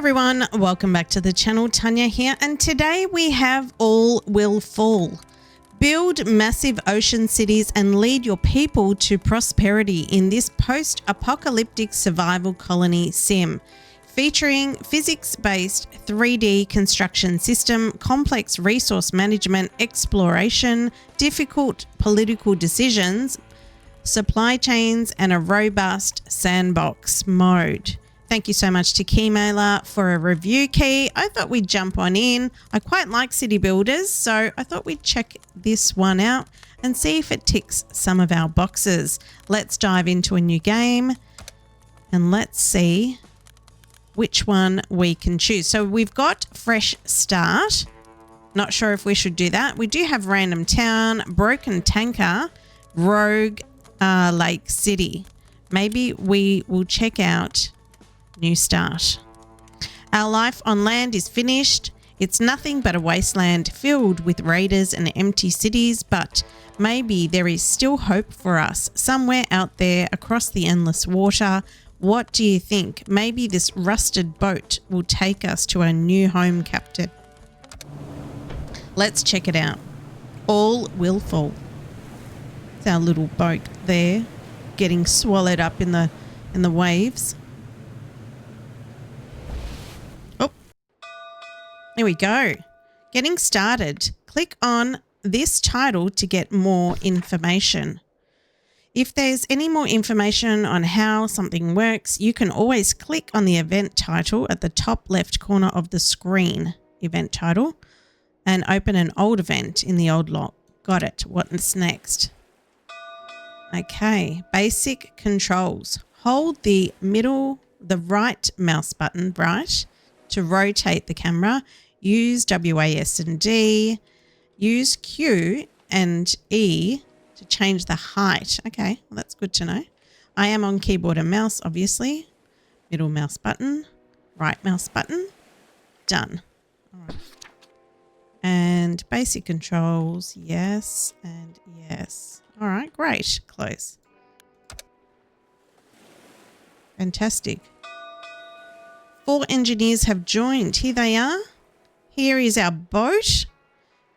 everyone, welcome back to the channel. Tanya here, and today we have All Will Fall. Build massive ocean cities and lead your people to prosperity in this post-apocalyptic survival colony sim, featuring physics-based 3D construction system, complex resource management, exploration, difficult political decisions, supply chains, and a robust sandbox mode. Thank you so much to Keymailer for a review key. I thought we'd jump on in. I quite like city builders, so I thought we'd check this one out and see if it ticks some of our boxes. Let's dive into a new game and let's see which one we can choose. So we've got Fresh Start. Not sure if we should do that. We do have Random Town, Broken Tanker, Rogue Lake City. Maybe we will check out New Start. Our life on land is finished. It's nothing but a wasteland filled with raiders and empty cities, but maybe there is still hope for us somewhere out there across the endless water. What do you think? Maybe this rusted boat will take us to our new home, Captain. Let's check it out. All Will Fall. It's our little boat there, getting swallowed up in the waves. Here we go. Getting started. Click on this title to get more information. If there's any more information on how something works, you can always click on the event title at the top left corner of the screen, event title, and open an old event in the old log. Got it. What's next? Okay, basic controls. Hold the right mouse button, right, to rotate the camera. Use WAS and D. Use Q and E to change the height. Okay, well, that's good to know. I am on keyboard and mouse, obviously. Middle mouse button, right mouse button. Done. All right. And basic controls, yes and yes. All right, great. Close. Fantastic. 4 engineers have joined. Here they are. Here is our boat.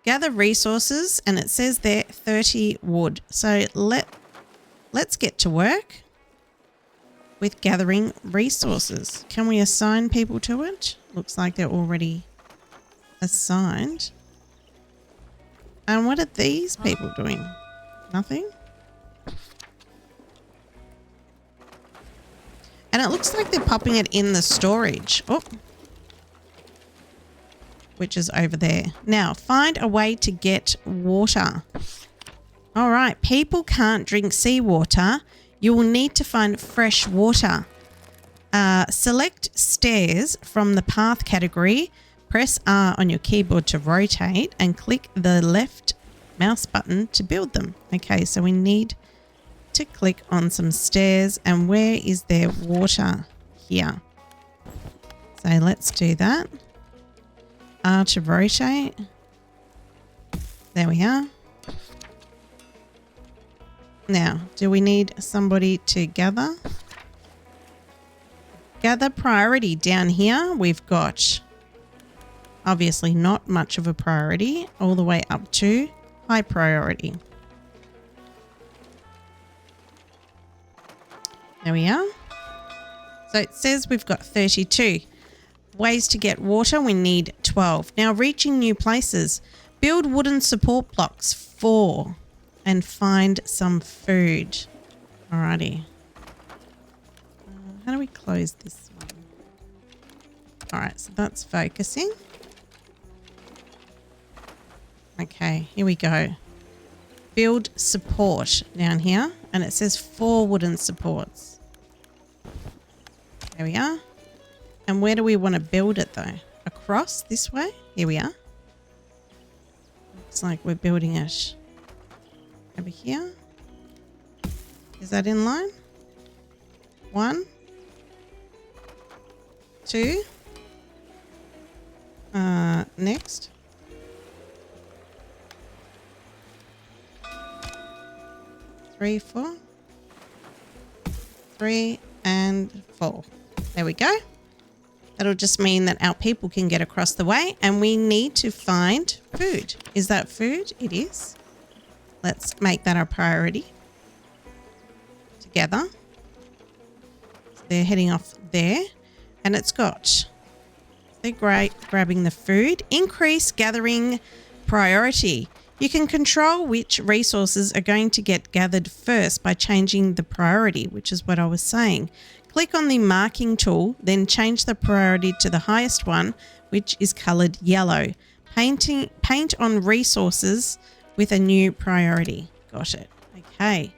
Gather resources, and it says there 30 wood. So let's get to work with gathering resources. Can we assign people to it? Looks like they're already assigned. And what are these people doing? Nothing? And it looks like they're popping it in the storage. Oh. Which is over there. Now, find a way to get water. All right, people can't drink seawater. You will need to find fresh water. Select stairs from the path category. Press R on your keyboard to rotate and click the left mouse button to build them. Okay, so we need to click on some stairs. And where is there water? Here. So let's do that. R to rotate. There we are. Now, do we need somebody to gather? Gather priority down here. We've got obviously not much of a priority all the way up to high priority. There we are. So it says we've got 32. Ways to get water, we need 12. Now, reaching new places. Build wooden support blocks 4 and find some food. Alrighty. How do we close this one? Alright, so that's focusing. Okay, here we go. Build support down here, and it says 4 wooden supports. There we are. And where do we want to build it though? Across this way? Here we are. Looks like we're building it over here. Is that in line? 1, 2. Next. 3, 4. 3 and 4. There we go. That'll just mean that our people can get across the way, and we need to find food. Is that food? It is. Let's make that our priority. Together. So they're heading off there, and it's got, they're great grabbing the food. Increase gathering priority. You can control which resources are going to get gathered first by changing the priority, which is what I was saying. Click on the marking tool, then change the priority to the highest one, which is coloured yellow. Paint on resources with a new priority. Got it. Okay.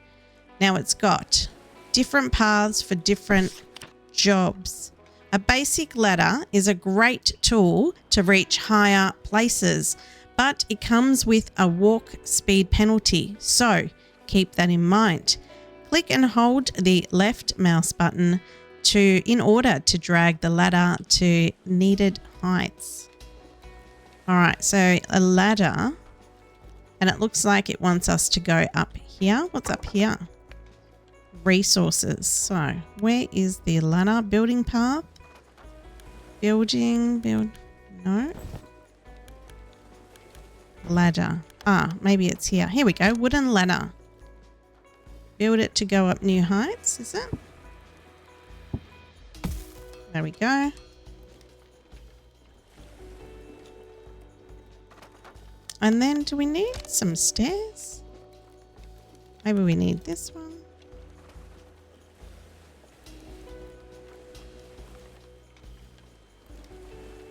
Now it's got different paths for different jobs. A basic ladder is a great tool to reach higher places, but it comes with a walk speed penalty, so keep that in mind. Click and hold the left mouse button in order to drag the ladder to needed heights. All right, so a ladder, and it looks like it wants us to go up here. What's up here? Resources. So where is the ladder? Building path? Build, no. Ladder. Ah, maybe it's here. Here we go. Wooden ladder. Build it to go up new heights, is it? There we go. And then do we need some stairs? Maybe we need this one.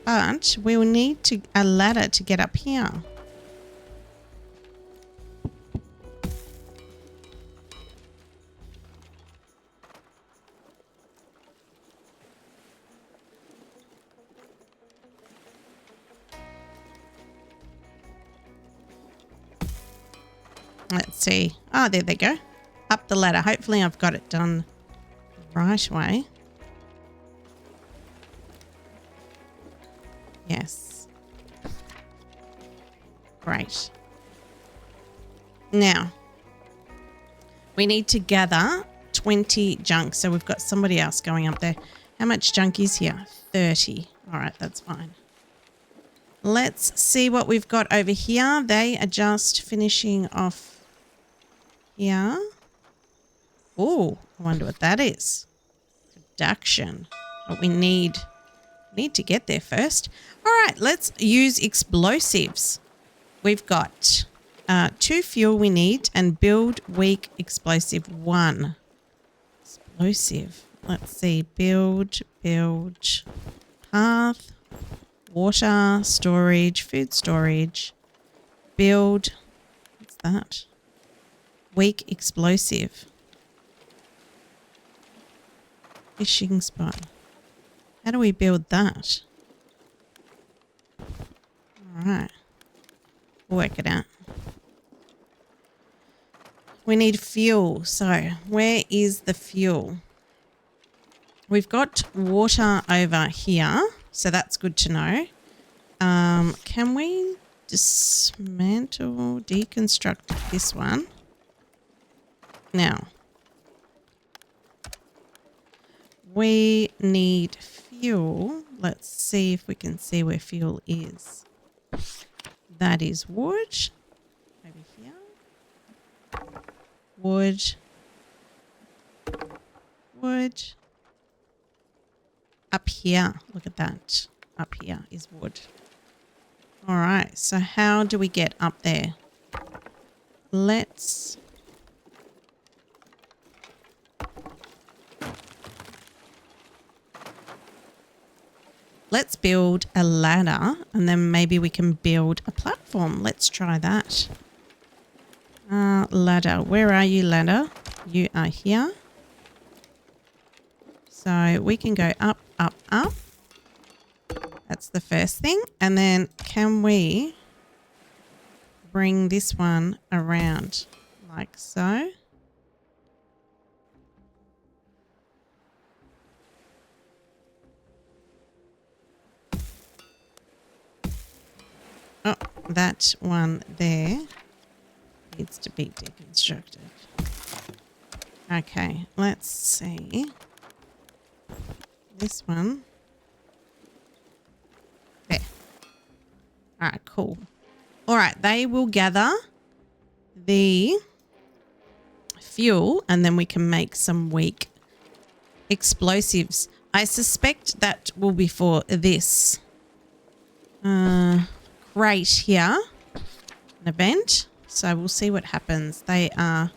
But we'll need a ladder to get up here. Let's see. Oh, there they go. Up the ladder. Hopefully I've got it done the right way. Yes. Great. Now, we need to gather 20 junk. So we've got somebody else going up there. How much junk is here? 30. All right, that's fine. Let's see what we've got over here. They are just finishing off here. Oh, I wonder what that is. Production. But we need to get there first. All right, let's use explosives. We've got 2 fuel we need, and build weak explosive 1. Explosive. Let's see. Build, path, water, storage, food storage, build. What's that? Weak explosive. Fishing spot. How do we build that? All right. We'll work it out. We need fuel. So where is the fuel? We've got water over here. So that's good to know. Can we dismantle, deconstruct this one? Now, we need fuel. Let's see if we can see where fuel is. That is wood. Over here. Wood. Wood. Up here. Look at that. Up here is wood. All right. So how do we get up there? Let's build a ladder, and then maybe we can build a platform. Let's try that. Ladder. Where are you, ladder? You are here. So we can go up, up, up. That's the first thing. And then can we bring this one around like so? Oh, that one there needs to be deconstructed. Okay, let's see. This one. All right, cool. All right, they will gather the fuel and then we can make some weak explosives. I suspect that will be for this crate here, an event. So we'll see what happens. They are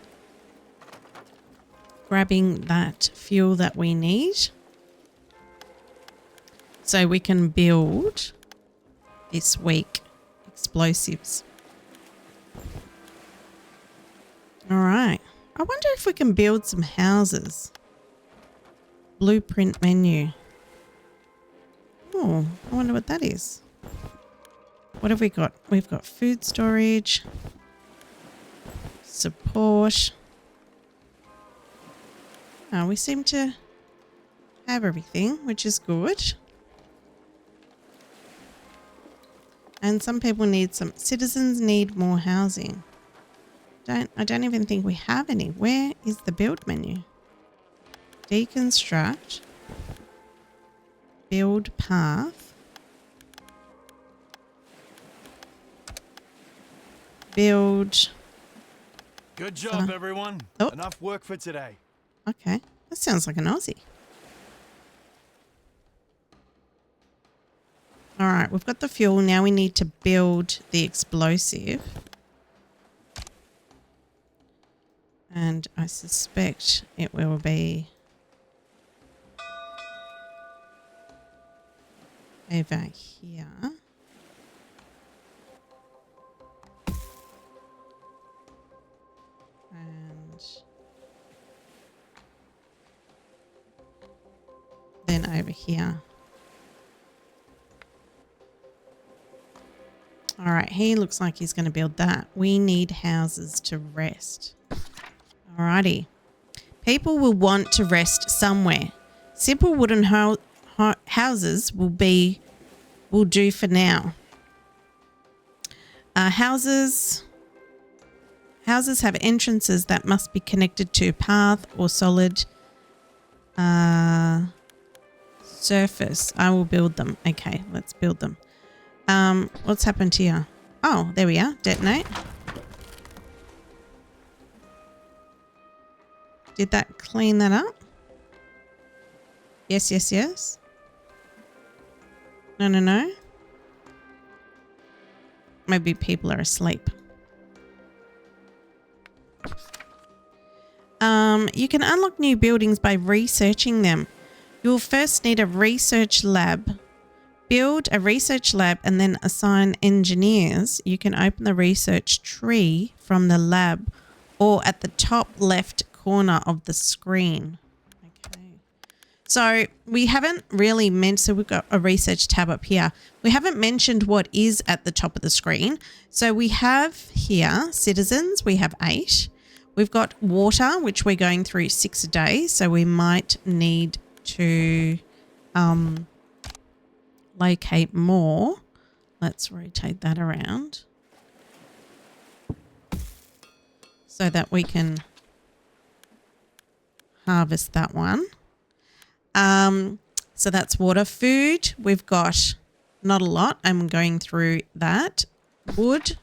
grabbing that fuel that we need so we can build this week explosives. All right. I wonder if we can build some houses. Blueprint menu. Oh, I wonder what that is. What have we got? We've got food storage, support. Oh, we seem to have everything, which is good. And some people need some, citizens need more housing. I don't even think we have any. Where is the build menu? Deconstruct. Build path. Build. Good job, everyone. Oh. Enough work for today. Okay. That sounds like an Aussie. All right, we've got the fuel. Now we need to build the explosive. And I suspect it will be over here. And then over here. All right, he looks like he's going to build that. We need houses to rest. Alrighty. People will want to rest somewhere. Simple wooden houses will do for now. Houses have entrances that must be connected to path or solid surface. I will build them. Okay, let's build them. What's happened here? Oh, there we are. Detonate. Did that clean that up? Yes, yes, yes. No, no, no. Maybe people are asleep. You can unlock new buildings by researching them. You'll first need a research lab. Build a research lab and then assign engineers. You can open the research tree from the lab or at the top left corner of the screen. Okay. So we haven't really mentioned, so we've got a research tab up here. We haven't mentioned what is at the top of the screen. So we have here citizens, we have 8. We've got water, which we're going through 6 a day. So we might need to locate more. Let's rotate that around so that we can harvest that one. So that's water. Food, we've got not a lot. I'm going through that. Wood,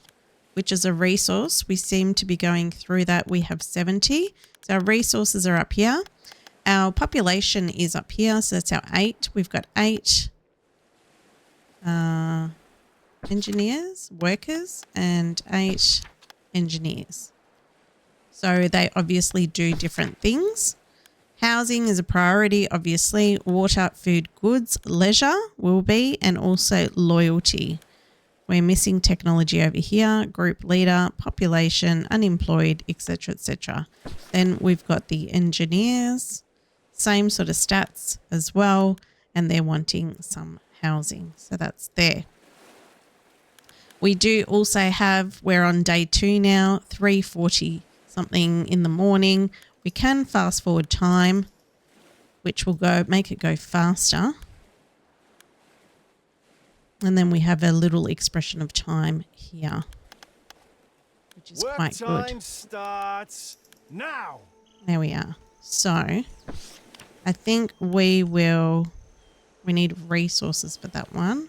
which is a resource. We seem to be going through that. We have 70. So our resources are up here. Our population is up here. So that's our 8. We've got 8 engineers, workers, and 8 engineers. So they obviously do different things. Housing is a priority, obviously. Water, food, goods, leisure will be, and also loyalty. We're missing technology over here, group leader, population, unemployed, etc., etc. Then we've got the engineers, same sort of stats as well, and they're wanting some housing. So that's there. We do also have, we're on day 2 now, 3:40 something in the morning. We can fast forward time, which will make it go faster. And then we have a little expression of time here, which is quite good. Work time starts now. There we are. So I think we need resources for that one.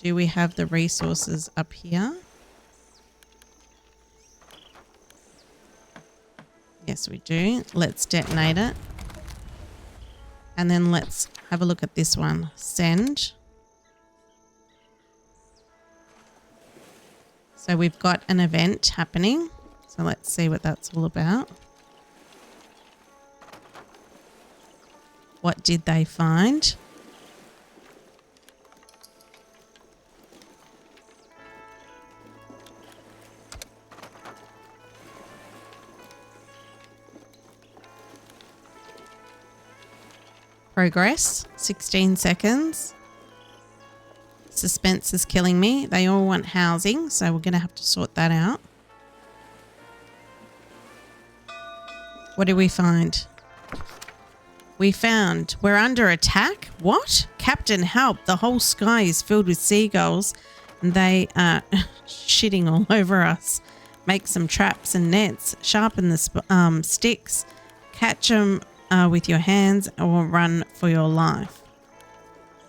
Do we have the resources up here? Yes, we do. Let's detonate it. And then let's have a look at this one. Send. So we've got an event happening. So let's see what that's all about. What did they find? Progress, 16 seconds. Suspense is killing me. They all want housing, so we're going to have to sort that out. What did we find? We found we're under attack. What? Captain, help. The whole sky is filled with seagulls and they are shitting all over us. Make some traps and nets. Sharpen the sticks. Catch them with your hands or run for your life.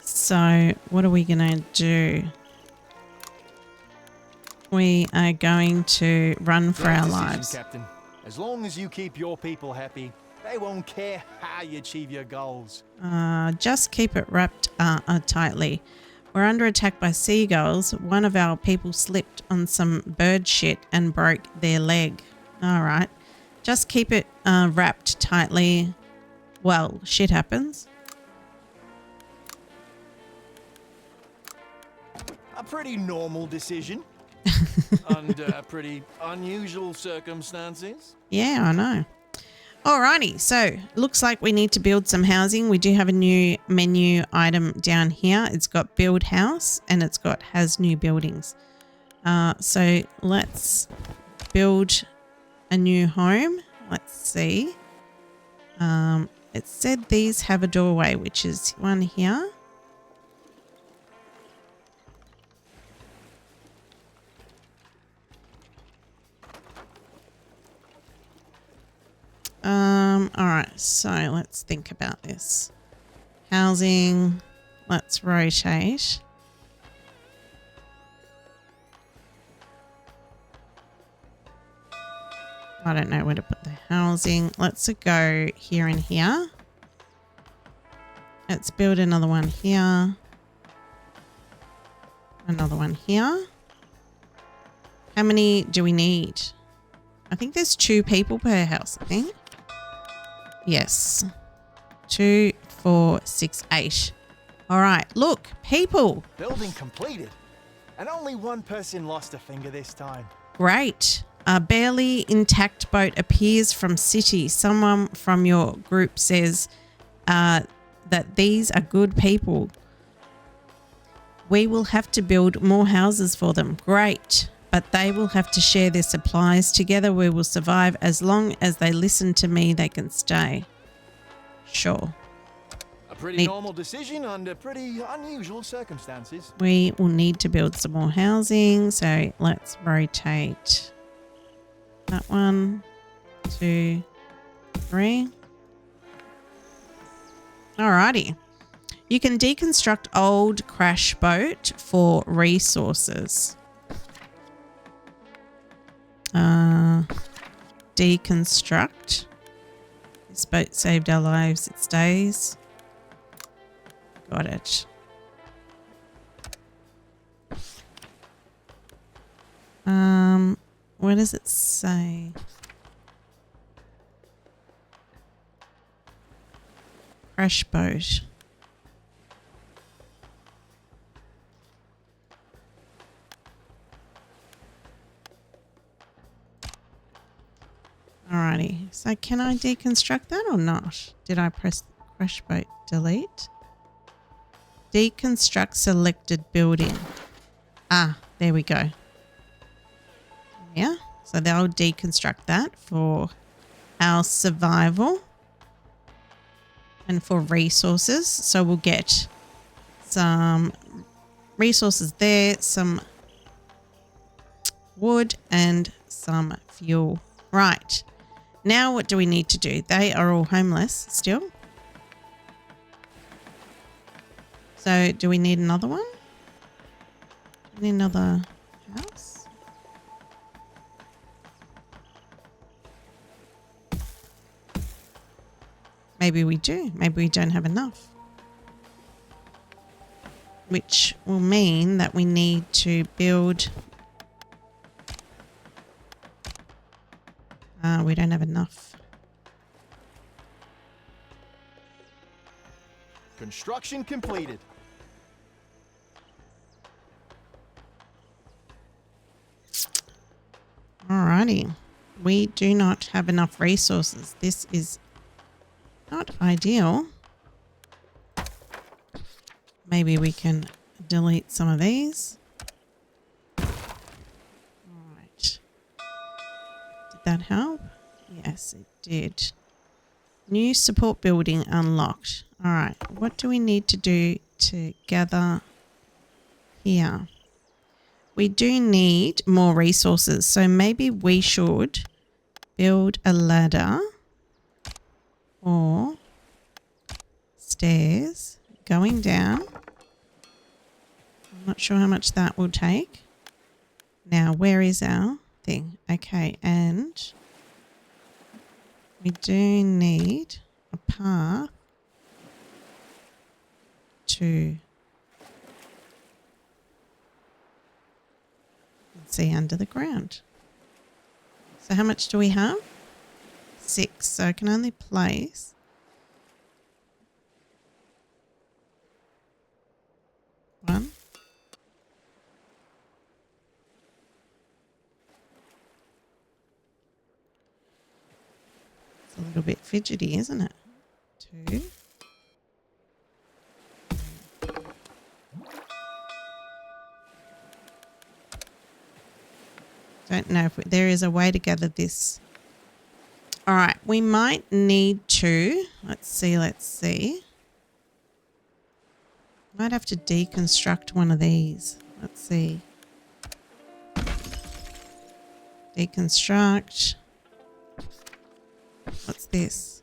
So what are we going to do? We are going to run for our lives. Captain. As long as you keep your people happy, they won't care how you achieve your goals. Just keep it wrapped tightly. We're under attack by seagulls. One of our people slipped on some bird shit and broke their leg. All right. Just keep it wrapped tightly. Well, shit happens. A pretty normal decision. Under pretty unusual circumstances. Yeah, I know. Alrighty, so looks like we need to build some housing. We do have a new menu item down here. It's got build house and it's got has new buildings. So let's build a new home. Let's see. It said these have a doorway, which is one here. All right, so let's think about this. Housing, let's rotate. I don't know where to put the housing. Let's go here and here. Let's build another one here. Another one here. How many do we need? I think there's 2 people per house, I think. Yes. 2, 4, 6, 8. All right. Look, people. Building completed. And only one person lost a finger this time. Great. A barely intact boat appears from city. Someone from your group says that these are good people. We will have to build more houses for them. Great. But they will have to share their supplies. Together we will survive. As long as they listen to me, they can stay. Sure. A pretty normal decision under pretty unusual circumstances. We will need to build some more housing. So let's rotate that 1, 2, 3. Alrighty. You can deconstruct old crash boat for resources. Deconstruct. This boat saved our lives. It stays. Got it. Where does it say? Crash boat. Alrighty, so can I deconstruct that or not? Did I press crash boat delete? Deconstruct selected building. Ah, there we go. Yeah, so they'll deconstruct that for our survival and for resources. So we'll get some resources there, some wood and some fuel. Right. Now what do we need to do? They are all homeless still. So do we need another one? Need another house? Maybe we do. Maybe we don't have enough. Which will mean that we need to build... we don't have enough. Construction completed. Alrighty. We do not have enough resources. This is not ideal. Maybe we can delete some of these. Alright. Did that help? Yes, it did. New support building unlocked. Alright. What do we need to do to gather here? We do need more resources, so maybe we should build a ladder or stairs going down. I'm not sure how much that will take. Now, where is our thing? Okay, and we do need a path to see under the ground. So how much do we have? 6. So I can only place one. It's a little bit fidgety, isn't it? 2. Don't know if there is a way to gather this. All right, we might need to, let's see. Might have to deconstruct one of these. Let's see. Deconstruct. What's this?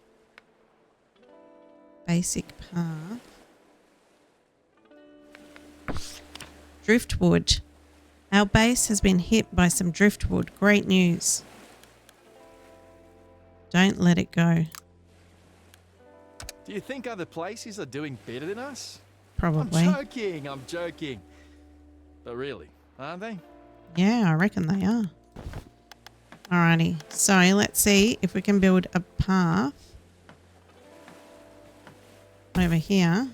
Basic path. Driftwood. Our base has been hit by some driftwood. Great news. Don't let it go. Do you think other places are doing better than us? Probably. I'm joking. But really, aren't they? Yeah, I reckon they are. Alrighty. So let's see if we can build a path over here.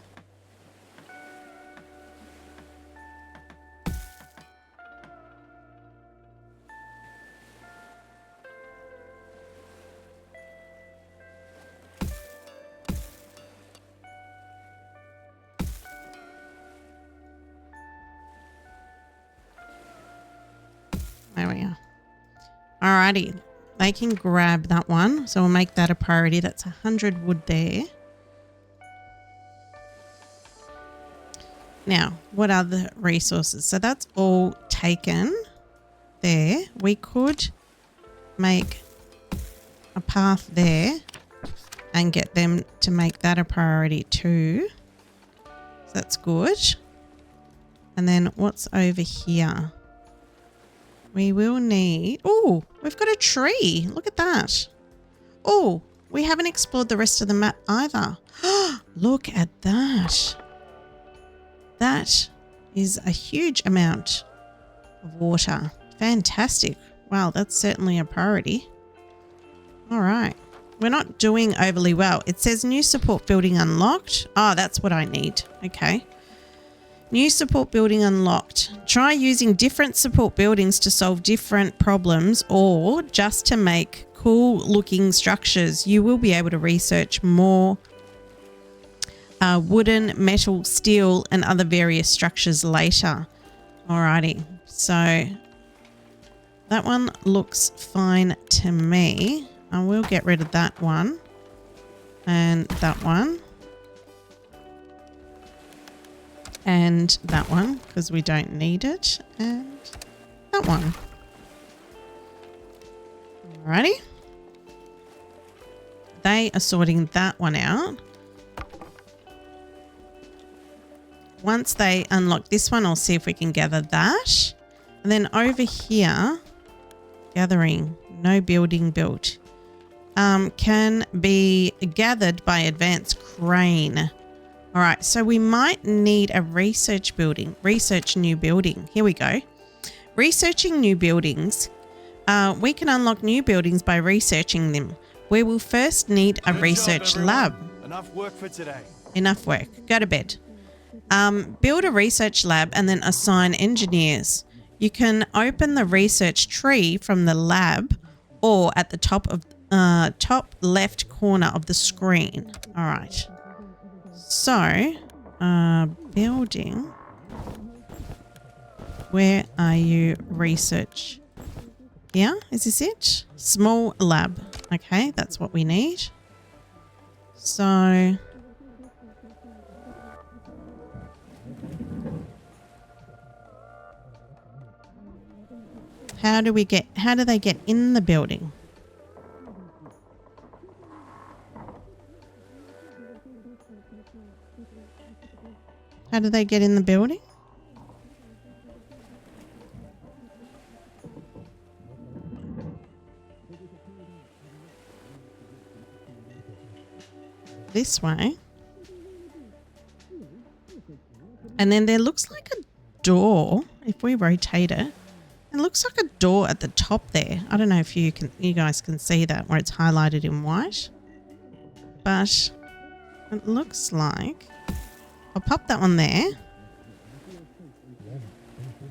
There we are. Alrighty. They can grab that one. So we'll make that a priority. That's 100 wood there. Now, what other resources? So that's all taken there. We could make a path there and get them to make that a priority too. So that's good. And then what's over here? We will need... Oh, we've got a tree. Look at that. Oh, we haven't explored the rest of the map either. Look at that. That is a huge amount of water. Fantastic. Wow, that's certainly a priority. All right. We're not doing overly well. It says new support building unlocked. Oh, that's what I need. Okay. New support building unlocked. Try using different support buildings to solve different problems or just to make cool looking structures. You will be able to research more wooden, metal, steel and other various structures later. Alrighty. So that one looks fine to me. I will get rid of that one and that one. And that one, because we don't need it. And that one. Alrighty. They are sorting that one out. once they unlock this one, I'll see if we can gather that. And then over here, gathering, no building built, can be gathered by advanced crane. All right, so we might need a research new building. Here we go. Researching new buildings. We can unlock new buildings by researching them. We will first need a research lab. Enough work for today. Enough work. Go to bed. Build a research lab and then assign engineers. You can open the research tree from the lab or at the top left corner of the screen. All right. So, building. Where are you? Research. Yeah, is this it? Small lab. Okay, that's what we need. So, how do they get in the building? How do they get in the building? This way. And then there looks like a door. If we rotate it, it looks like a door at the top there. I don't know if you guys can see that where it's highlighted in white. But it looks like I'll pop that one there.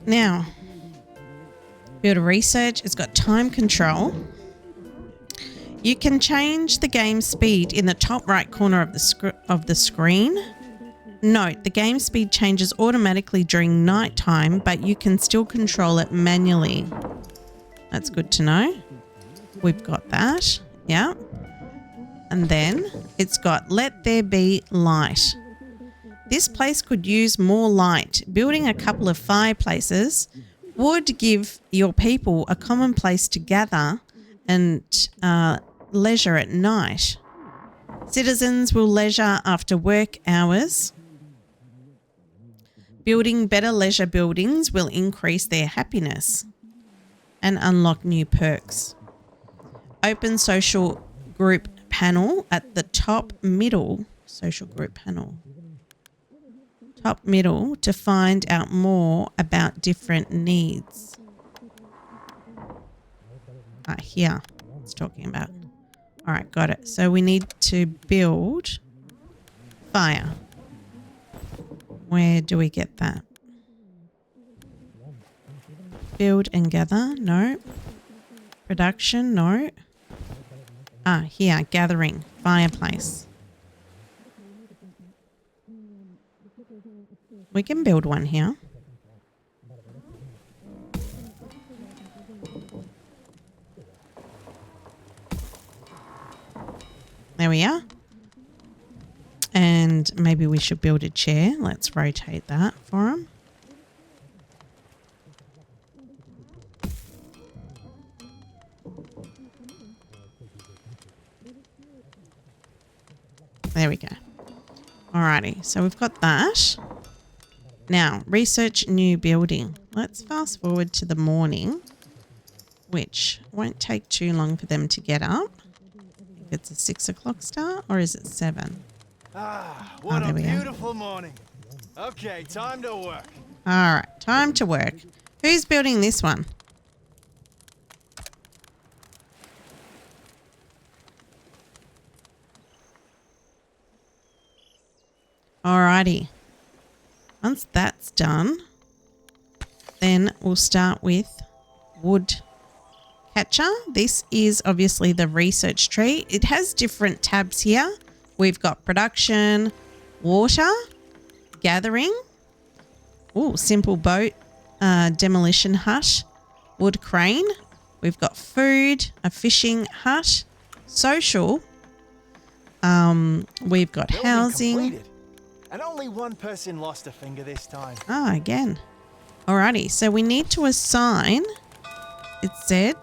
Now, build a research. It's got time control. You can change the game speed in the top right corner of the screen. Note, the game speed changes automatically during night time, but you can still control it manually. That's good to know. We've got that. Yeah. And then it's got let there be light. This place could use more light. Building a couple of fireplaces would give your people a common place to gather and leisure at night. Citizens will leisure after work hours. Building better leisure buildings will increase their happiness and unlock new perks. Open social group panel at the top middle. Social group panel. Top middle to find out more about different needs. Here it's talking about. All right, got it. So we need to build fire. Where do we get that? Build and gather. No. Production. No. Here. Gathering. Fireplace. We can build one here. There we are. And maybe we should build a chair. Let's rotate that for him. There we go. Alrighty, so we've got that. Now, research new building. Let's fast forward to the morning, which won't take too long for them to get up. It's a 6 o'clock start, or is it 7? What a beautiful morning. Okay, time to work. All right, time to work. Who's building this one? Alrighty. Once that's done, then we'll start with wood catcher. This is obviously the research tree. It has different tabs here. We've got production, water, gathering, simple boat, demolition hut, wood crane. We've got food, a fishing hut, social. We've got Building housing. completed. And only one person lost a finger this time. Again. Alrighty, so we need to assign, it said,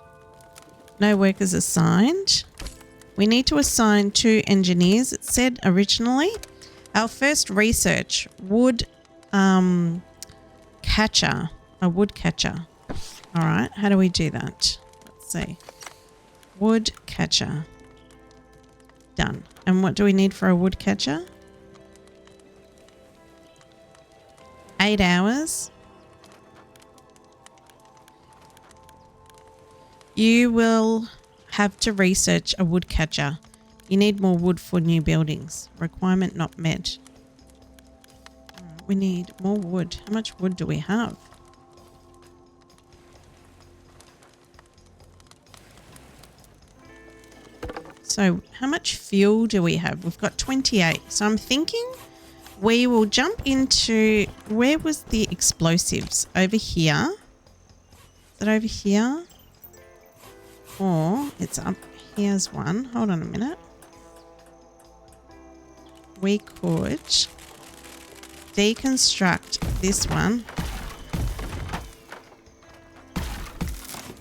no workers assigned. We need to assign 2 engineers, it said originally. Our first research would catcher, a wood catcher. All right, how do we do that? Let's see. Wood catcher. Done. And what do we need for a wood catcher? 8 hours. You will have to research a wood catcher. You need more wood for new buildings. Requirement not met. We need more wood. How much wood do we have? So how much fuel do we have? We've got 28. So I'm thinking we will jump into, where was the explosives? Over here. Is it over here? Or it's up, here's one. Hold on a minute. We could deconstruct this one.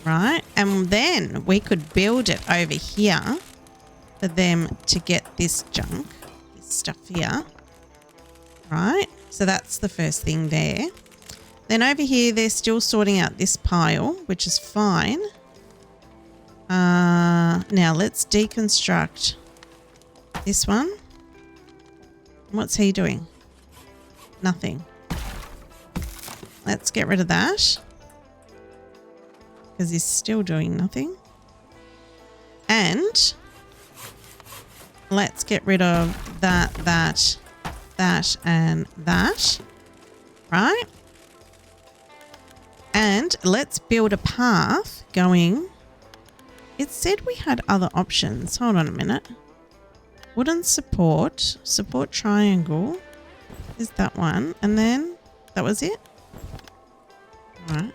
Right. And then we could build it over here for them to get this junk, this stuff here. Right. So that's the first thing there. Then over here, they're still sorting out this pile, which is fine. Now let's deconstruct this one. What's he doing? Nothing. Let's get rid of that because he's still doing nothing. And let's get rid of that, and that. Right? And let's build a path going. It said we had other options. Hold on a minute. Wooden support triangle is that one. And then that was it. All right.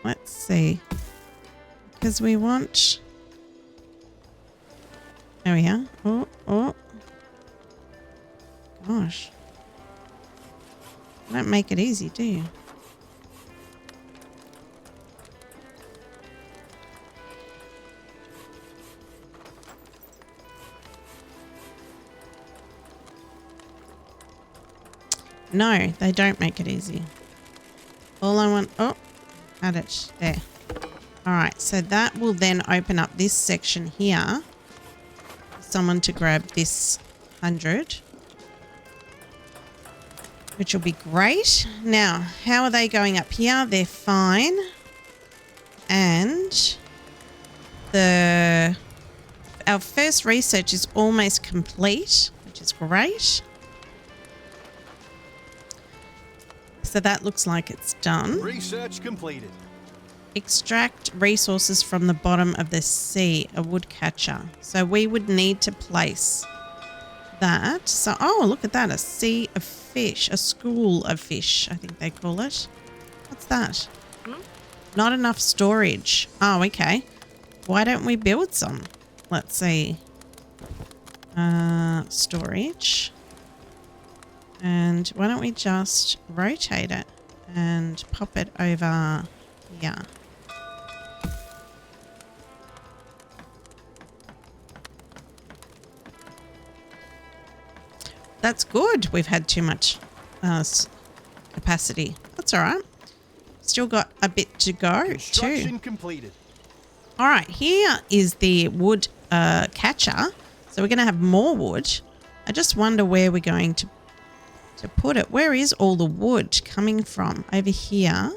Let's see. Because we want, there we are. Oh. Gosh. Don't make it easy, do you? No, they don't make it easy. All I want... Oh, had it there. All right, so that will then open up this section here. Someone to grab this 100. Which will be great. Now, how are they going up here? They're fine. And our first research is almost complete, which is great. So that looks like it's done. Research completed. Extract resources from the bottom of the sea, a wood catcher. So we would need to place that. So, oh, look at that. A sea of fish, a school of fish, I think they call it. What's that? Not enough storage. Oh, okay. Why don't we build some? Let's see. Storage. And why don't we just rotate it and pop it over here. That's good. We've had too much capacity. That's all right. Still got a bit to go Construction too. completed. All right, here is the wood catcher. So we're going to have more wood. I just wonder where we're going to put it. Where is all the wood coming from? Over here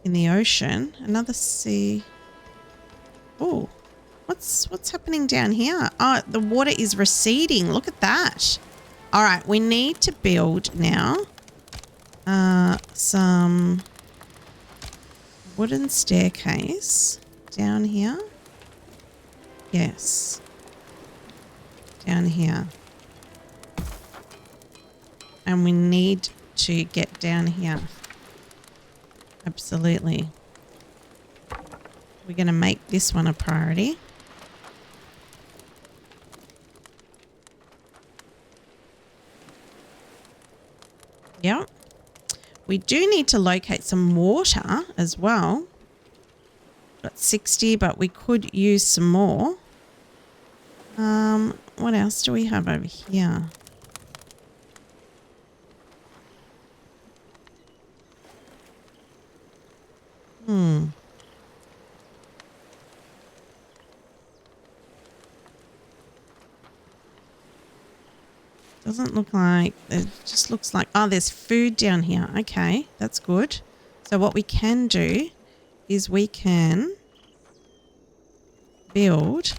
in the ocean. Another sea. Oh, what's happening down here? Oh, the water is receding. Look at that. All right, we need to build now some wooden staircase down here. Yes. Down here. And we need to get down here. Absolutely. We're going to make this one a priority. Yep. We do need to locate some water as well. Got 60, but we could use some more. What else do we have over here? Doesn't look like, it just looks like, oh, there's food down here. Okay, that's good. So what we can do is we can build.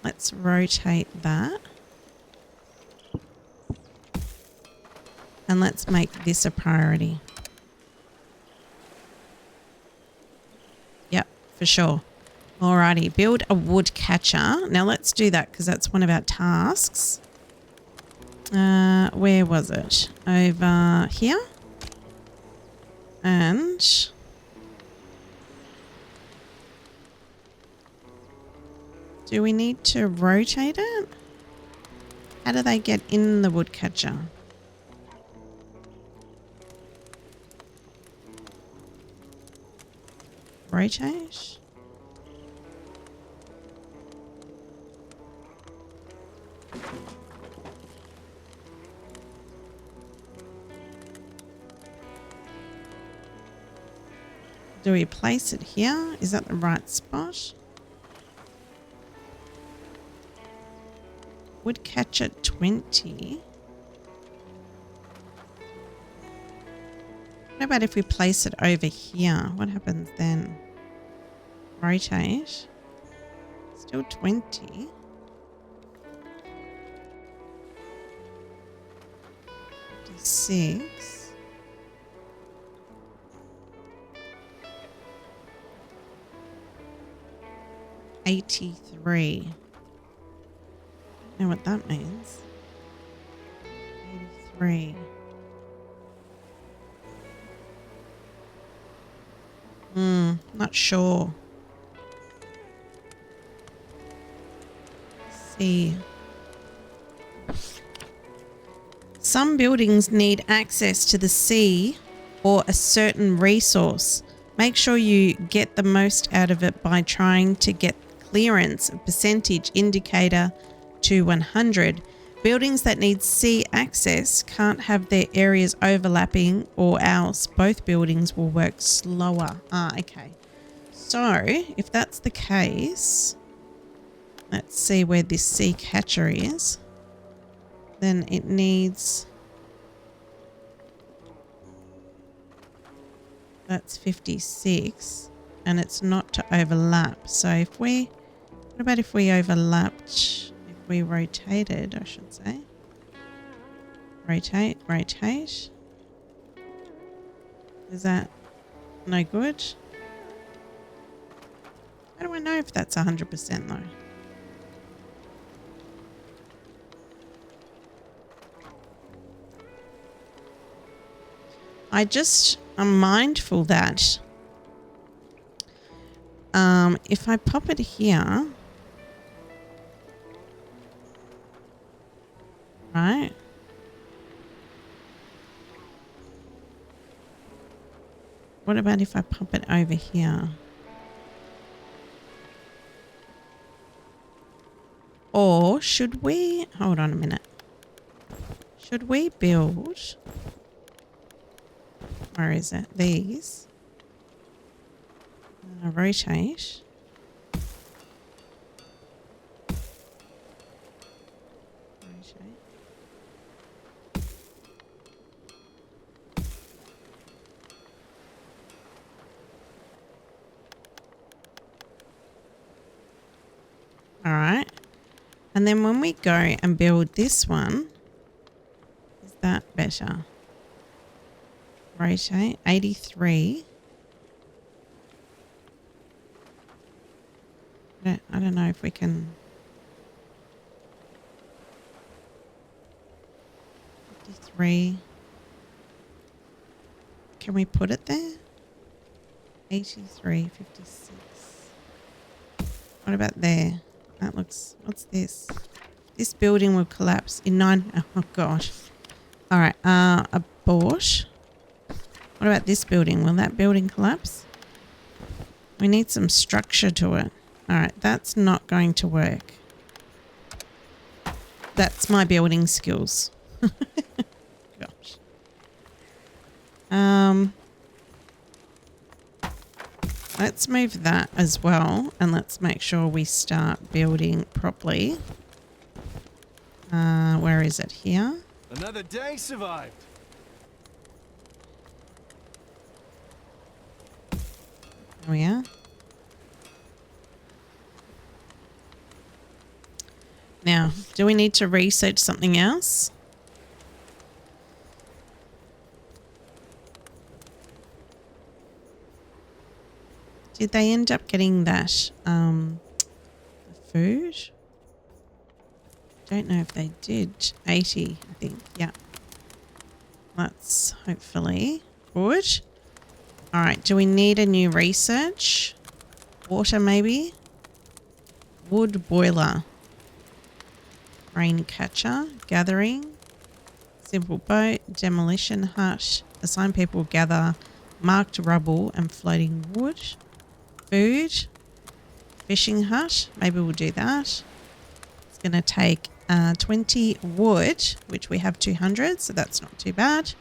Let's rotate that. And let's make this a priority. Yep, for sure. Alrighty, build a woodcatcher. Now let's do that because that's one of our tasks. Where was it? Over here. And do we need to rotate it? How do they get in the woodcatcher? Rotate. Do we place it here? Is that the right spot? Woodcatcher 20. What about if we place it over here? What happens then? Rotate. Still 20. Six. 83. I don't know what that means. 83. Not sure. Let's see. Some buildings need access to the sea or a certain resource. Make sure you get the most out of it by trying to get clearance percentage indicator to 100. Buildings that need sea access can't have their areas overlapping or else both buildings will work slower. Okay. So if that's the case, let's see where this sea catcher is. Then it needs, that's 56 and it's not to overlap. So if we, what about if we overlapped, if we rotated, I should say. Rotate, rotate. Is that no good? How do I know if that's 100% though? I'm mindful that if I pop it here, right? What about if I pop it over here? Or should we, hold on a minute. Should we build, where is it? These. Rotate. Rotate. All right. And then when we go and build this one, is that better? Rotate, 83. I don't know if we can. 53. Can we put it there? 83, 56. What about there? That looks, what's this? This building will collapse in 9, oh gosh. All right, abort. What about this building? Will that building collapse? We need some structure to it. All right, that's not going to work. That's my building skills. Gosh. Let's move that as well, and let's make sure we start building properly. Where is it? Here. Another day survived. There we are. Now, do we need to research something else? Did they end up getting that food? Don't know if they did. 80, I think. Yeah. That's hopefully good. All right. Do we need a new research? Water, maybe? Wood boiler. Rain catcher. Gathering. Simple boat. Demolition hut. Assign people gather marked rubble and floating wood. Food. Fishing hut. Maybe we'll do that. It's going to take 20 wood, which we have 200, so that's not too bad.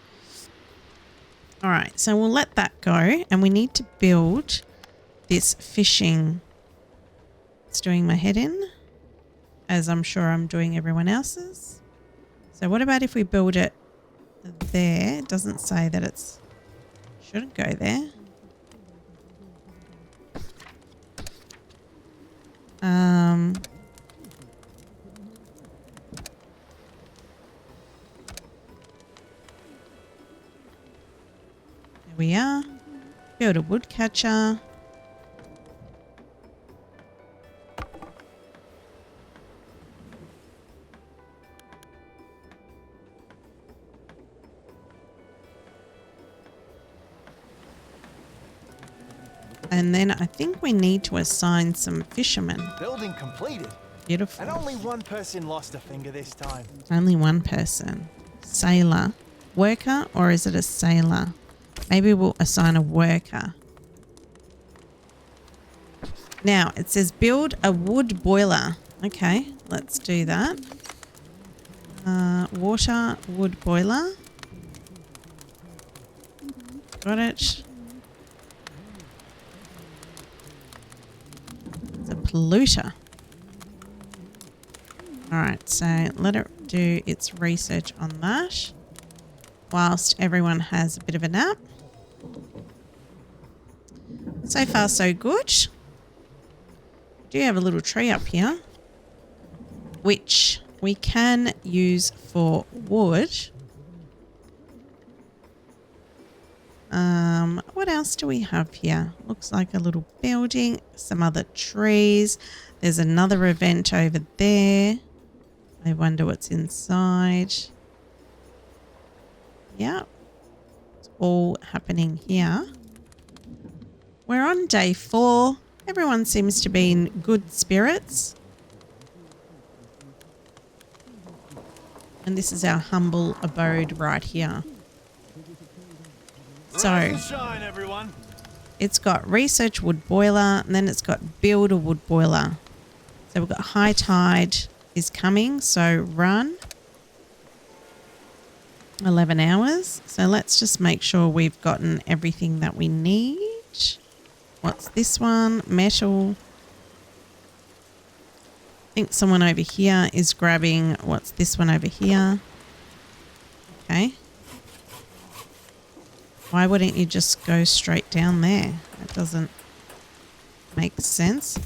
All right, so we'll let that go, and we need to build this fishing. It's doing my head in, as I'm sure I'm doing everyone else's. So what about if we build it there? It doesn't say that it's shouldn't go there. There we are. Build a woodcatcher. And then I think we need to assign some fishermen. Building completed. Beautiful. And only one person lost a finger this time. Only one person. Sailor. Worker, or is it a sailor? Maybe we'll assign a worker. Now, it says build a wood boiler. Okay, let's do that. Water, wood boiler. Got it. It's a polluter. All right, so let it do its research on that whilst everyone has a bit of a nap. So far, so good. We do have a little tree up here, which we can use for wood. What else do we have here? Looks like a little building, some other trees. There's another event over there. I wonder what's inside. Yeah, it's all happening here. We're on day 4. Everyone seems to be in good spirits. And this is our humble abode right here. So, shine, everyone. It's got research wood boiler, and then it's got build a wood boiler. So we've got high tide is coming, so run 11 hours. So let's just make sure we've gotten everything that we need. What's this one? Metal. I think someone over here is grabbing, what's this one over here? Okay. Why wouldn't you just go straight down there? That doesn't make sense.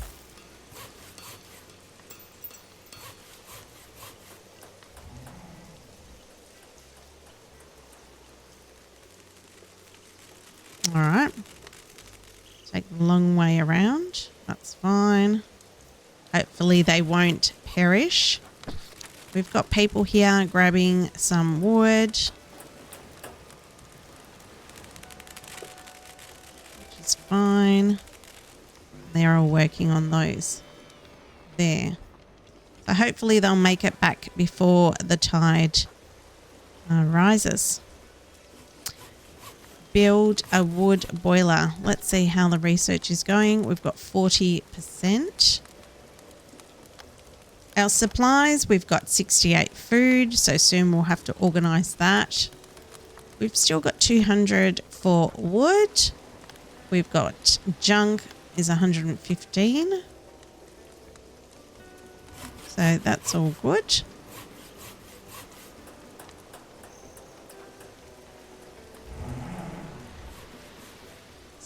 All right. Take the long way around. That's fine. Hopefully they won't perish. We've got people here grabbing some wood. Which is fine. They're all working on those. There. So hopefully they'll make it back before the tide rises. Build a wood boiler. Let's see how the research is going. We've got 40%. Our supplies, we've got 68 food, so soon we'll have to organise that. We've still got 200 for wood. We've got junk is 115. So that's all good.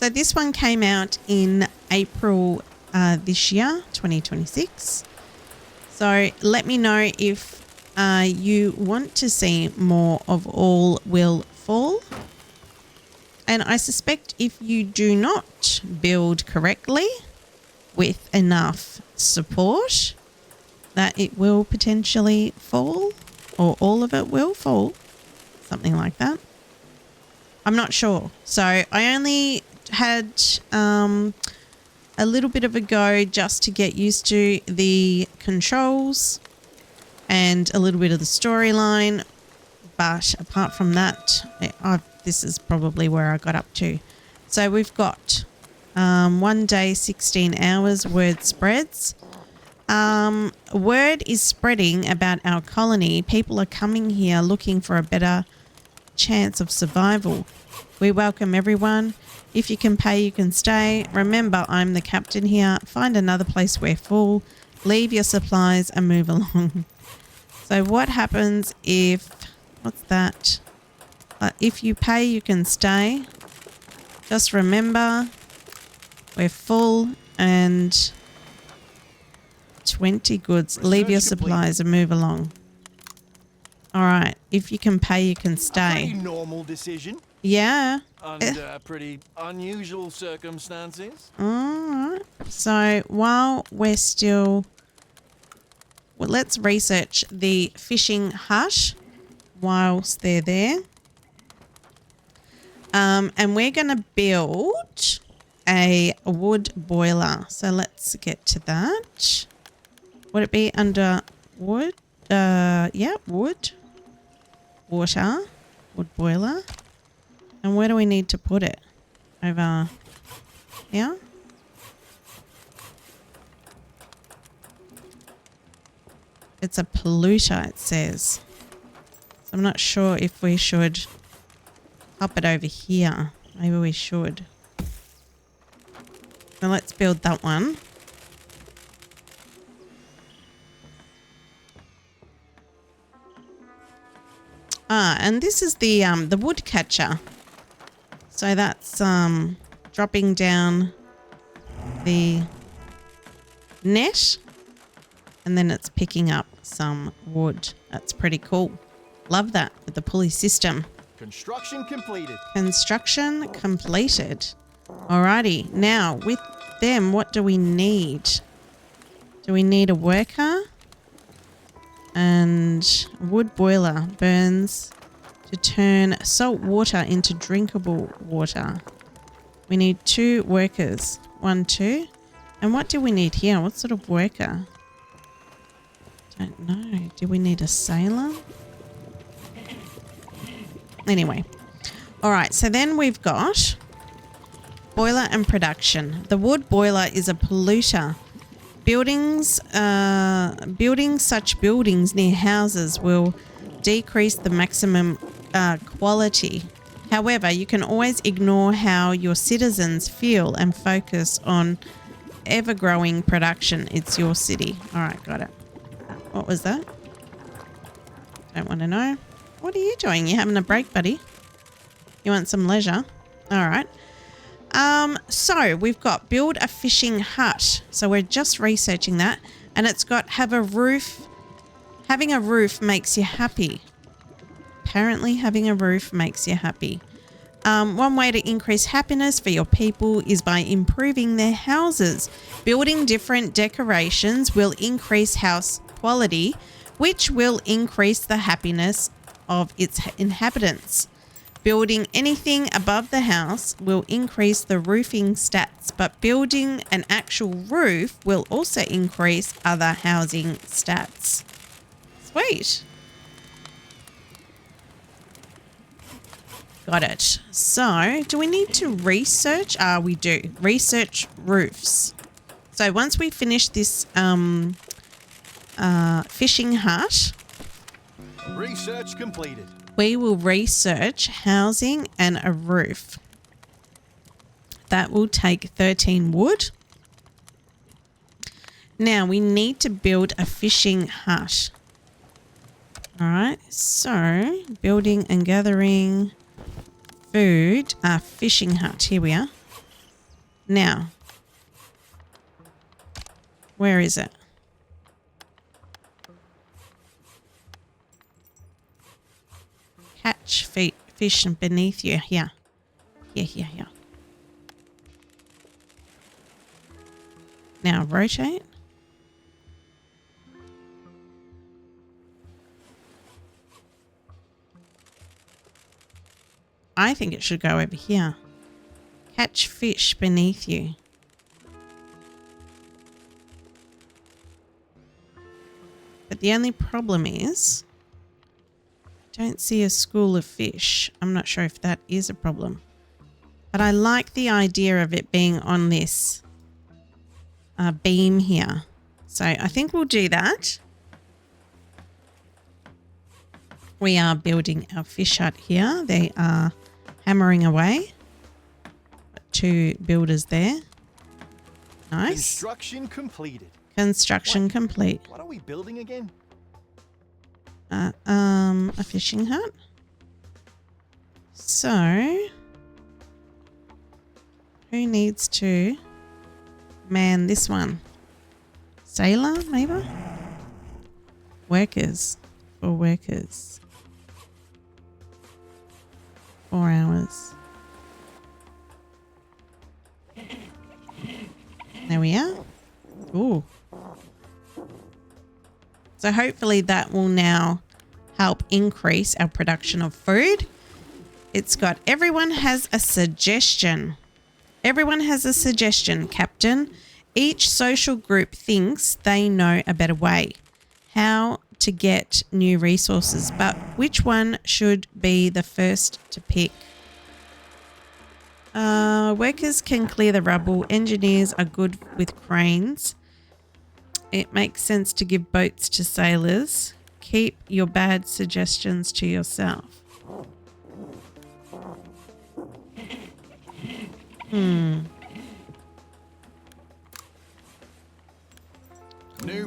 So this one came out in April this year, 2026. So let me know if you want to see more of All Will Fall. And I suspect if you do not build correctly with enough support, that it will potentially fall, or all of it will fall, something like that. I'm not sure. So I only had a little bit of a go just to get used to the controls and a little bit of the storyline. But apart from that, this is probably where I got up to. So we've got 1 day, 16 hours, word spreads. Word is spreading about our colony. People are coming here looking for a better chance of survival. We welcome everyone. If you can pay, you can stay. Remember, I'm the captain here. Find another place we're full. Leave your supplies and move along. So what happens if... What's that? If you pay, you can stay. Just remember, we're full and 20 goods. Leave your supplies and move along. All right. If you can pay, you can stay. Pretty normal decision. Yeah. Under pretty unusual circumstances. All right. So while we're still... Well, let's research the fishing hut whilst they're there. And we're going to build a wood boiler. So let's get to that. Would it be under wood? Yeah, wood. Water. Wood boiler. And where do we need to put it? Over here? It's a polluter, it says. So I'm not sure if we should up it over here. Maybe we should. So let's build that one. And this is the wood catcher. So that's dropping down the net, and then it's picking up some wood. That's pretty cool. Love that with the pulley system. Construction completed. Construction completed. Alrighty. Now with them, what do we need? Do we need a worker? And wood boiler burns to turn salt water into drinkable water. We need 2 workers. 1, 2. And what do we need here? What sort of worker? Don't know. Do we need a sailor? Anyway. All right. So then we've got boiler and production. The wood boiler is a polluter. Building such buildings near houses will decrease the maximum quality. However, you can always ignore how your citizens feel and focus on ever-growing production. It's your city. All right, got it. What was that? Don't want to know. What are you doing? You having a break, buddy? You want some leisure? All right. So we've got build a fishing hut. So we're just researching that, and it's got have a roof. Having a roof makes you happy. Apparently having a roof makes you happy. One way to increase happiness for your people is by improving their houses. Building different decorations will increase house quality, which will increase the happiness of its inhabitants. Building anything above the house will increase the roofing stats, but building an actual roof will also increase other housing stats. Sweet. Got it. So, do we need to research? We do. Research roofs. So, once we finish this fishing hut, Research completed. we will research housing and a roof. That will take 13 wood. Now, we need to build a fishing hut. All right. So, building and gathering food. Fishing hut. Here we are. Now, where is it? Catch fish beneath you. Here. Here. Now rotate. I think it should go over here. Catch fish beneath you. But the only problem is, don't see a school of fish. I'm not sure if that is a problem. But I like the idea of it being on this beam here. So I think we'll do that. We are building our fish hut here. They are hammering away. 2 builders there. Nice. Construction completed. Construction complete. What are we building again? A fishing hut. So, who needs to man this one? Sailor, maybe? Workers. 4 workers. 4 hours. There we are. Ooh. So hopefully that will now help increase our production of food. It's got everyone has a suggestion. Everyone has a suggestion, Captain. Each social group thinks they know a better way how to get new resources, but which one should be the first to pick? Workers can clear the rubble. Engineers are good with cranes. It makes sense to give boats to sailors. Keep your bad suggestions to yourself. New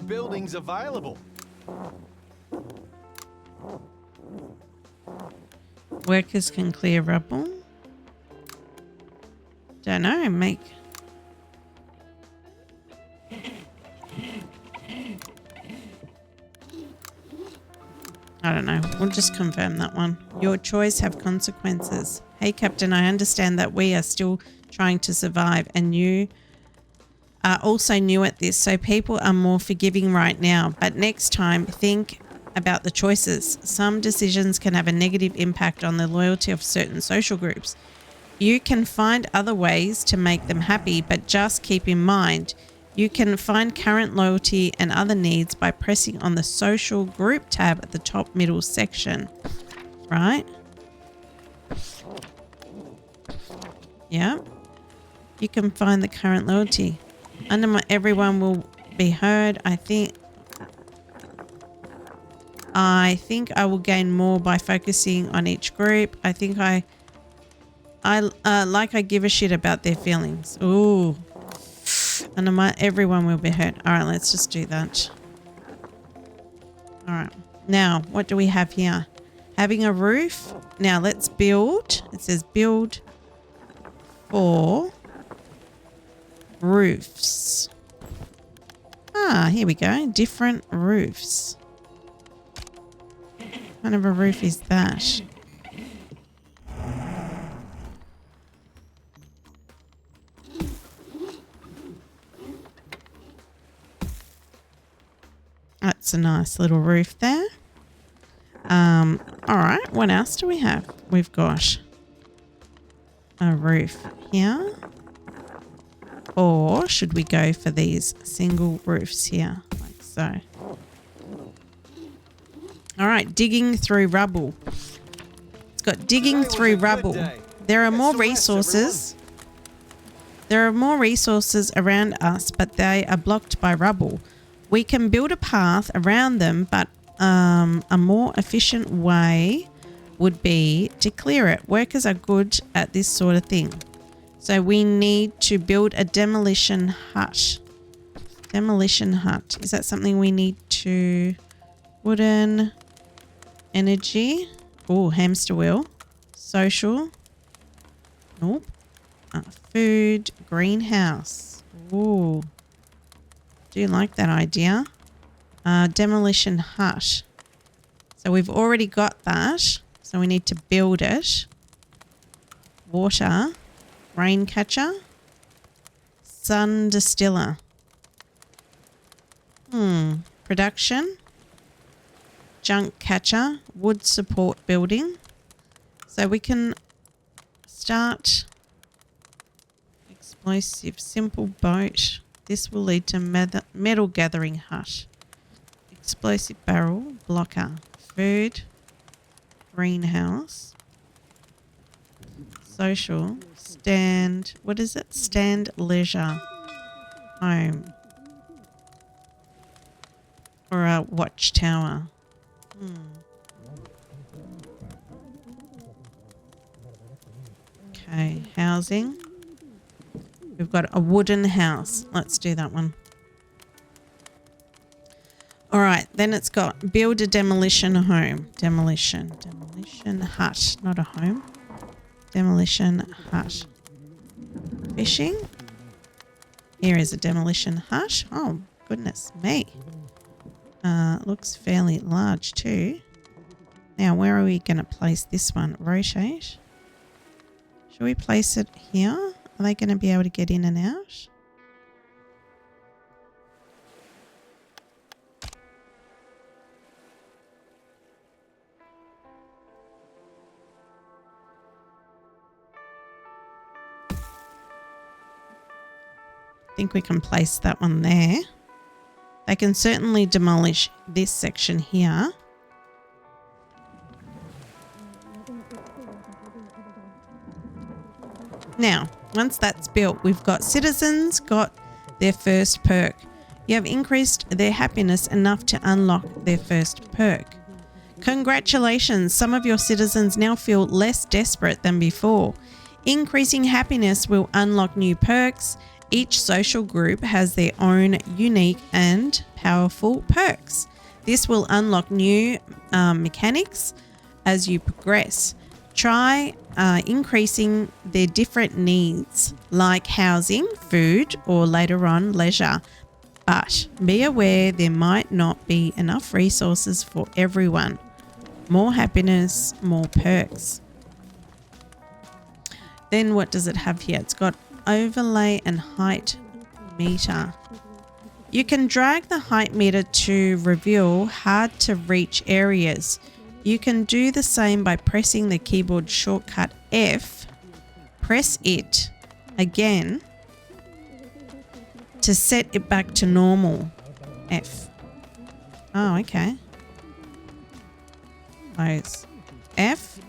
buildings available. Workers can clear rubble. Don't know, make... I don't know. We'll just confirm that one. Your choice have consequences. Hey, Captain, I understand that we are still trying to survive and you are also new at this, so people are more forgiving right now. But next time, think about the choices. Some decisions can have a negative impact on the loyalty of certain social groups. You can find other ways to make them happy, but just keep in mind, you can find current loyalty and other needs by pressing on the social group tab at the top middle section, right? Yeah. You can find the current loyalty. Under my everyone will be heard. I think I will gain more by focusing on each group. I think I give a shit about their feelings. Ooh. And everyone will be heard. All right, let's just do that. All right. Now, what do we have here? Having a roof. Now, let's build. It says build 4 roofs. Ah, here we go. Different roofs. What kind of a roof is that? That's a nice little roof there. All right, what else do we have? We've got a roof here. Or should we go for these single roofs here, like so? All right, digging through rubble. It's got digging through rubble. There are more resources. There are more resources around us, but they are blocked by rubble. We can build a path around them, but a more efficient way would be to clear it. Workers are good at this sort of thing. So we need to build a demolition hut. Demolition hut. Is that something we need to... Wooden... Energy. Oh, hamster wheel. Social. Nope. Food greenhouse. Ooh. Do like that idea. Demolition hut. So we've already got that. So we need to build it. Water. Rain catcher. Sun distiller. Production. Junk catcher. Wood support building. So we can start explosive simple boat. This will lead to metal gathering hut. Explosive barrel blocker. Food. Greenhouse. Social. Stand. What is it? Stand leisure. Home. Or a watchtower. Okay, housing. We've got a wooden house. Let's do that one. All right, then it's got build a demolition home. Demolition hut, not a home. Demolition hut. Fishing. Here is a demolition hut. Oh, goodness me. Looks fairly large too. Now, where are we going to place this one? Rotate. Should we place it here? Are they going to be able to get in and out? I think we can place that one there. They can certainly demolish this section here. Now, once that's built, we've got citizens got their first perk. You have increased their happiness enough to unlock their first perk. Congratulations, some of your citizens now feel less desperate than before. Increasing happiness will unlock new perks. Each social group has their own unique and powerful perks. This will unlock new mechanics as you progress. Try increasing their different needs like housing, food, or later on leisure. But be aware there might not be enough resources for everyone. More happiness, more perks. Then what does it have here? It's got overlay and height meter. You can drag the height meter to reveal hard to reach areas. You can do the same by pressing the keyboard shortcut F. Press it again to set it back to normal. F. Oh, okay. Close. F.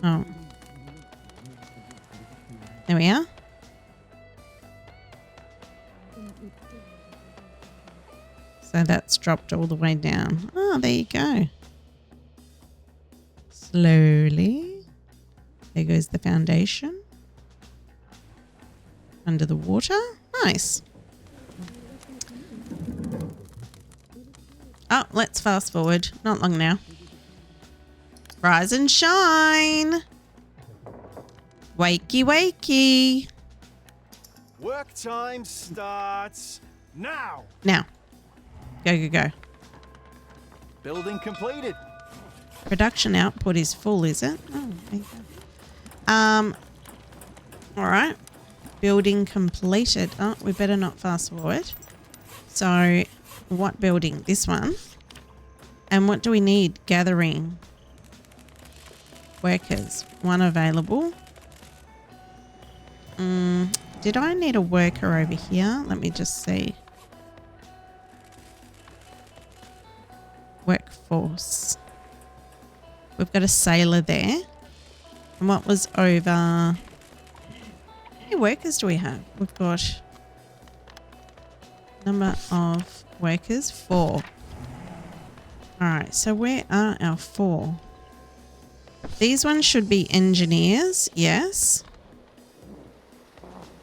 Oh. There we are. So that's dropped all the way down. Oh, there you go. Slowly. There goes the foundation. Under the water. Nice. Oh, let's fast forward. Not long now. Rise and shine. Wakey, wakey. Work time starts now. Now. Go, go, go. Building completed. Production output is full, is it? Oh, there you go. All right. Building completed. Oh, we better not fast forward. So, what building? This one. And what do we need? Gathering. Workers. One available. Did I need a worker over here? Let me just see. Workforce. We've got a sailor there. And what was over? How many workers do we have? We've got number of workers 4. Alright, so where are our 4? These ones should be engineers, yes.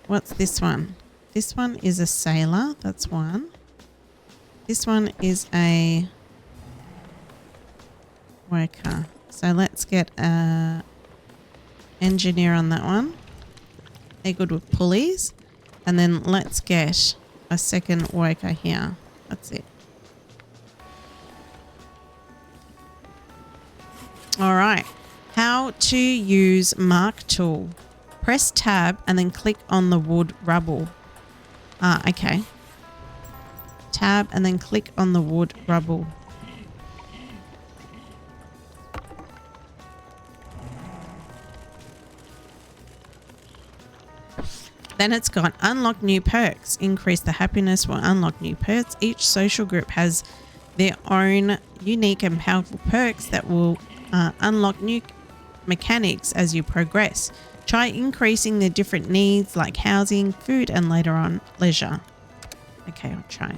What's this one? This one is a sailor, that's one. This one is a worker. So let's get a engineer on that one. They're good with pulleys. And then let's get a second worker here. That's it. All right. How to use mark tool. Press tab and then click on the wood rubble. Okay. Tab and then click on the wood rubble. Then it's got unlock new perks. Increase the happiness will unlock new perks. Each social group has their own unique and powerful perks that will unlock new mechanics as you progress. Try increasing their different needs like housing, food, and later on leisure. Okay, I'll try.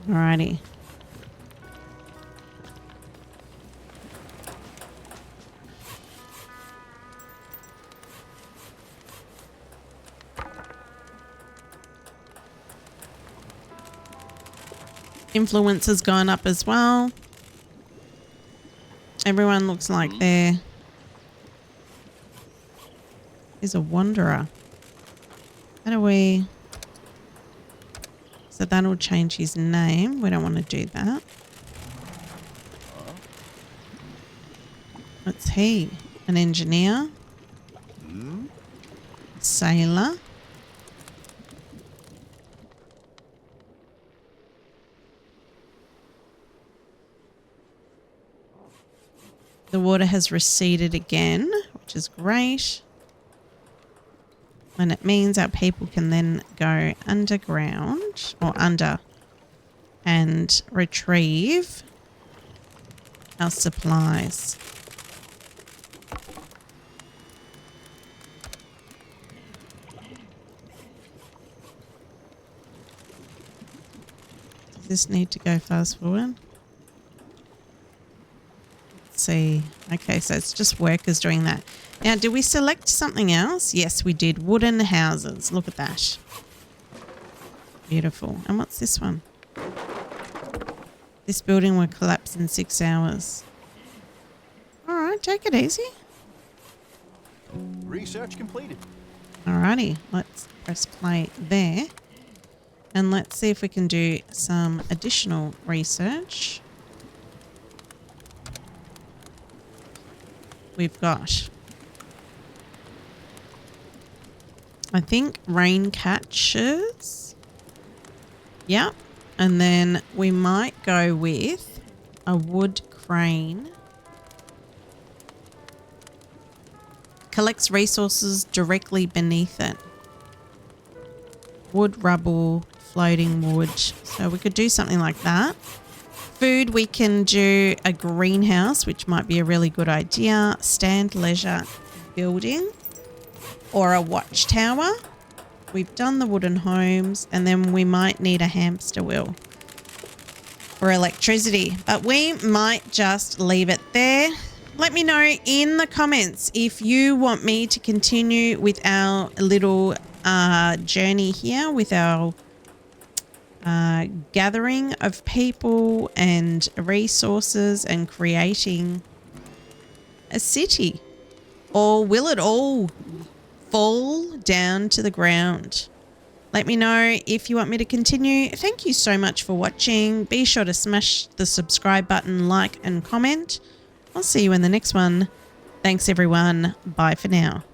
Alrighty. Influence has gone up as well. Everyone looks like they're is a wanderer. How do we... So that'll change his name. We don't want to do that. What's he? An engineer? Sailor? The water has receded again, which is great. And it means our people can then go underground or under and retrieve our supplies. Does this need to go fast forward? See. Okay, so it's just workers doing that. Now, did we select something else? Yes, we did. Wooden houses. Look at that. Beautiful. And what's this one? This building will collapse in 6 hours. All right, take it easy. Research completed. Alrighty, let's press play there. And let's see if we can do some additional research. We've got, I think, rain catchers. Yep. And then we might go with a wood crane. Collects resources directly beneath it. Wood, rubble, floating wood. So we could do something like that. Food, we can do a greenhouse, which might be a really good idea. Stand leisure building or a watchtower. We've done the wooden homes, and then we might need a hamster wheel for electricity, but we might just leave it there. Let me know in the comments if you want me to continue with our little journey here with our gathering of people and resources and creating a city, or will it all fall down to the ground? Let me know if you want me to continue. Thank you so much for watching. Be sure to smash the subscribe button, like and comment. I'll see you in the next one. Thanks everyone. Bye for now.